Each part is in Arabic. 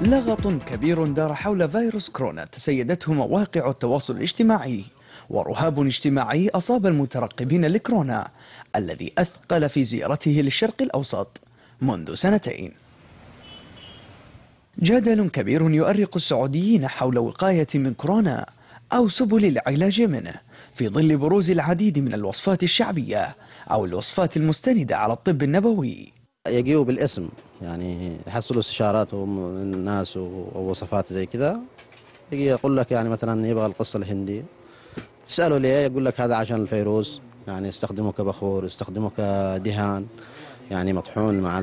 لغط كبير دار حول فيروس كورونا تسيدته مواقع التواصل الاجتماعي، ورهاب اجتماعي أصاب المترقبين لكورونا الذي أثقل في زيارته للشرق الأوسط منذ سنتين. جدل كبير يؤرق السعوديين حول وقاية من كورونا أو سبل العلاج منه، في ظل بروز العديد من الوصفات الشعبية أو الوصفات المستندة على الطب النبوي. يجيوا بالاسم، يعني يحصلوا استشارات الناس ووصفات زي كذا. يجي يقول لك يعني مثلا يبغى القصة الهندي، تسأله ليه يقول لك هذا عشان الفيروس، يعني يستخدمه كبخور، يستخدمه كدهان، يعني مطحون مع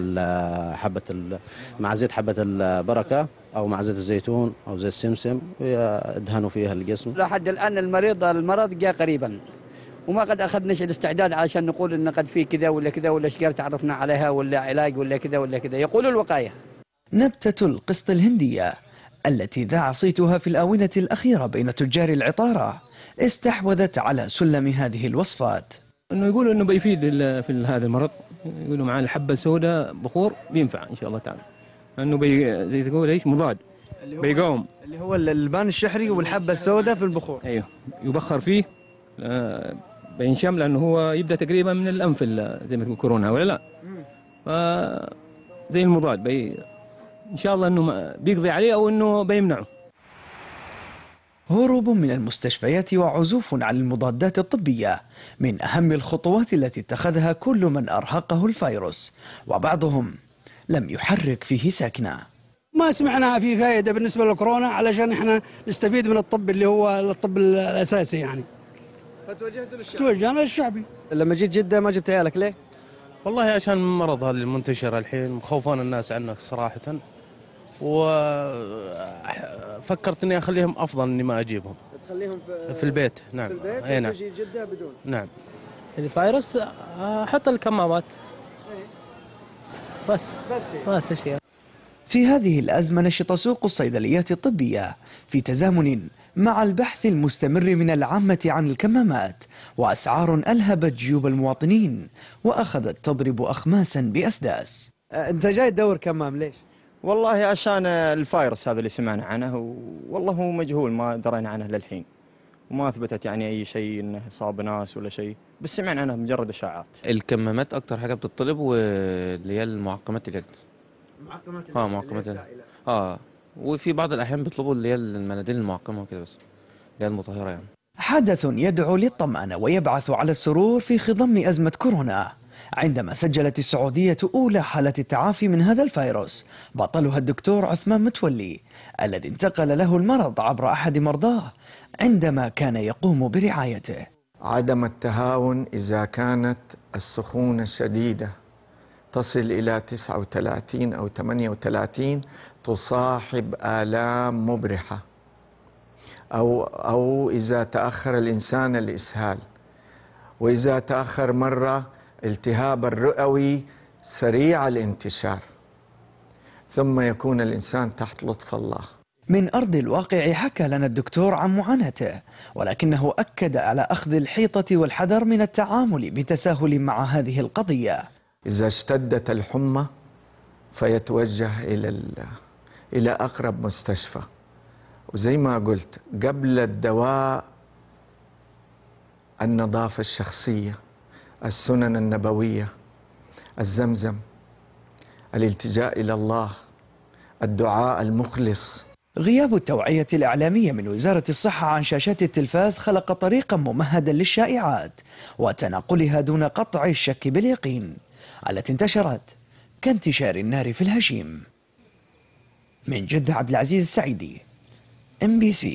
مع زيت حبة البركة أو مع زيت الزيتون أو زيت السمسم، ويدهنوا فيها الجسم. لحد الآن المرض جاء قريبا، وما قد أخذناش الاستعداد عشان نقول إن قد في كذا ولا كذا ولا أشجار تعرفنا عليها ولا علاج ولا كذا ولا كذا. يقولوا الوقاية. نبتة القسط الهندية التي ذاع صيتها في الآونة الأخيرة بين تجار العطارة استحوذت على سلم هذه الوصفات. إنه يقولوا إنه بيفيد في هذا المرض، يقولوا معاه الحبة السوداء بخور بينفع إن شاء الله تعالى، لأنه زي تقول إيش مضاد، بيقاوم اللي هو الألبان الشحري والحبة السوداء في البخور. أيوه، يبخر فيه بينشم، لأنه هو يبدأ تقريبا من الأنف زي ما تقول كورونا ولا لا، زي المضاد إن شاء الله إنه بيقضي عليه أو إنه بيمنعه. هروب من المستشفيات وعزوف عن المضادات الطبية من أهم الخطوات التي اتخذها كل من أرهقه الفيروس، وبعضهم لم يحرك فيه ساكنة. ما سمعنا في فائدة بالنسبة للكورونا علشان احنا نستفيد من الطب اللي هو الطب الأساسي يعني. فتوجهت للشعب؟ توجهنا للشعبي. لما جيت جدة ما جبت عيالك ليه؟ والله عشان المرض هذا المنتشر الحين مخوفون الناس عنه صراحة، وفكرت اني اخليهم افضل اني ما اجيبهم. تخليهم في البيت. نعم. في البيت اي نعم. وتجي جدة بدون. نعم. الفيروس احط الكمامات بس شيء. في هذه الأزمة نشط سوق الصيدليات الطبية في تزامن مع البحث المستمر من العامة عن الكمامات، وأسعار ألهبت جيوب المواطنين وأخذت تضرب أخماسا بأسداس. أنت جاي تدور كمام ليش؟ والله عشان الفيروس هذا اللي سمعنا عنه، والله هو مجهول ما درينا عنه للحين، وما أثبتت يعني أي شيء إنه صاب ناس ولا شيء، بس سمعنا عنه مجرد إشاعات. الكمامات أكتر حاجة بتطلب، واللي هي المعقمات اليد. معقمات السائلة. وفي بعض الأحيان بيطلبوا اللي هي المناديل المعقمة وكده، بس اللي هي المطهرة يعني. حدث يدعو للطمأنة ويبعث على السرور في خضم أزمة كورونا، عندما سجلت السعودية أولى حالة التعافي من هذا الفيروس، بطلها الدكتور عثمان متولي الذي انتقل له المرض عبر أحد مرضاه عندما كان يقوم برعايته. عدم التهاون إذا كانت السخونة الشديدة تصل إلى 39 أو 38 تصاحب آلام مبرحة، أو إذا تأخر الإنسان الإسهال، وإذا تأخر مرة التهاب الرئوي سريع الانتشار، ثم يكون الإنسان تحت لطف الله. من أرض الواقع حكى لنا الدكتور عن معاناته، ولكنه أكد على أخذ الحيطة والحذر من التعامل بتساهل مع هذه القضية. إذا اشتدت الحمى فيتوجه إلى أقرب مستشفى، وزي ما قلت قبل الدواء النظافة الشخصية، السنن النبوية، الزمزم، الالتجاء إلى الله، الدعاء المخلص. غياب التوعية الإعلامية من وزارة الصحة عن شاشات التلفاز خلق طريقا ممهدا للشائعات وتناقلها دون قطع الشك باليقين، التي انتشرت كانتشار النار في الهشيم. من جدة عبد العزيز السعيدي، MBC.